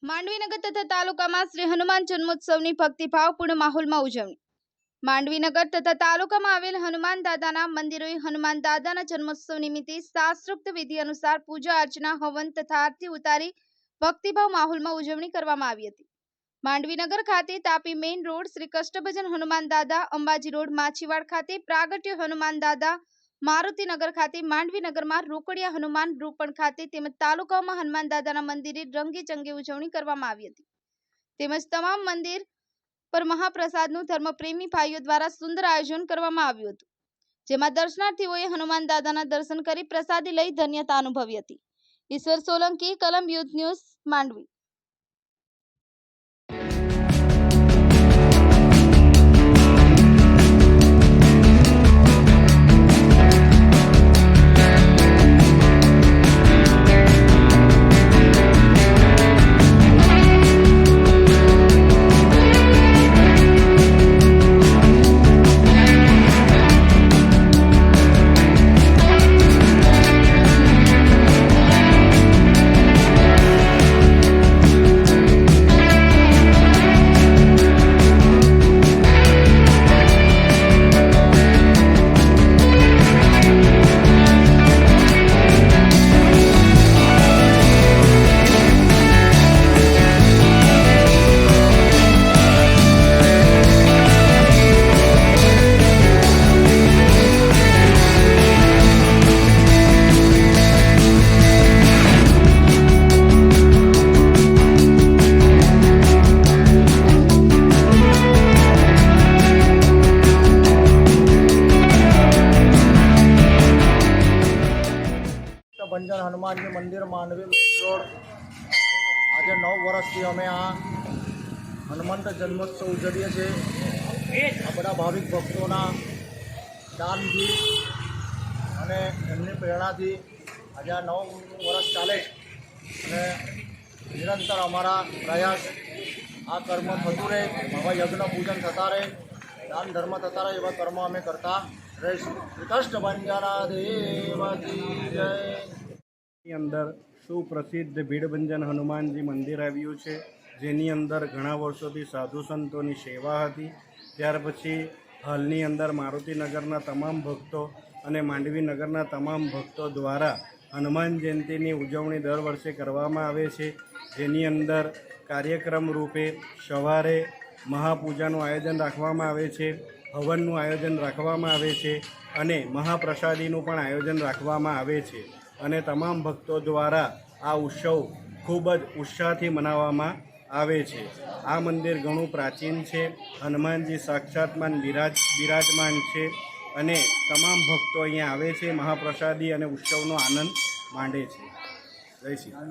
માંડવીનગર તથા તાલુકામાં શ્રી હનુમાન જન્મોત્સવની ભક્તિભાવપૂર્ણ માહોલમાં ઉજવણી। માંડવીનગર તથા તાલુકામાં આવેલ હનુમાન દાદાના મંદિરોએ હનુમાન દાદાના જન્મોત્સવ નિમિત્તે શાસ્ત્રોક્ત વિધિ અનુસાર પૂજા અર્ચના હવન તથા આરતી ઉતારી ભક્તિભાવ માહોલમાં ઉજવણી કરવામાં આવી હતી। માંડવીનગર ખાતે તાપી મેઇન રોડ શ્રી કષ્ટભજન હનુમાન દાદા, અંબાજી રોડ માછીવાડ ખાતે પ્રાગટ્ય હનુમાન દાદા, મારુતિનગર ખાતે, માંડવીનગરમાં રોકડિયા હનુમાન રૂપણ ખાતે તેમજ તાલુકાઓમાં હનુમાન દાદાના મંદિરે રંગેચંગે ઉજવણી કરવામાં આવી હતી। તેમજ તમામ મંદિર પર મહાપ્રસાદનું ધર્મપ્રેમી ભાઈઓ દ્વારા સુંદર આયોજન કરવામાં આવ્યું હતું, જેમાં દર્શનાર્થીઓએ હનુમાન દાદાના દર્શન કરી પ્રસાદી લઈ ધન્યતા અનુભવી હતી। ઈશ્વર સોલંકી, કલમ યુથ ન્યૂઝ, માંડવી। भंजन हनुमान जी मंदिर मांडवी मेन रोड आज 9 वर्षथी अमे आ हनुमंत जन्मोत्सव उजवीए छीए। आ बधा भाविक भक्तों दानथी अने एमनी प्रेरणाथी आज 9 वर्ष चाले छे। निरंतर अमारा प्रयास आ कर्म थतुं रहे, आवा यज्ञ पूजन थता रहे, दान धर्म थता रहे, एवा कर्म अमे करता रहीशुं। कष्टभंजना देव की जय। अंदर सुप्रसिद्ध भीड़भंजन हनुमानजी मंदिर आव्युं छे, जेनी अंदर घणा वर्षोथी साधु संतोनी सेवा हती। त्यार पछी हालनी अंदर मारुतिनगरना तमाम भक्तों अने मांडवीनगरना तमाम भक्तों द्वारा हनुमान जयंतीनी उजवणी दर वर्षे करवामां आवे छे, जेनी अंदर कार्यक्रम रूपे सवारे महापूजानुं आयोजन राखवामां आवे छे, हवननुं आयोजन राखवामां आवे छे अने महाप्रसादीनुं पण आयोजन राखवामां आवे छे। अने तमाम भक्तों द्वारा आ उत्सव खूब ज उत्साहथी मनाववामां आवे छे। आ मंदिर घणुं प्राचीन छे, हनुमानजी साक्षात्मान विराजमान छे अने तमाम भक्तों अहींया आवे छे, महाप्रसादी अने उत्सवनो आनंद माणे छे। जय श्री राम।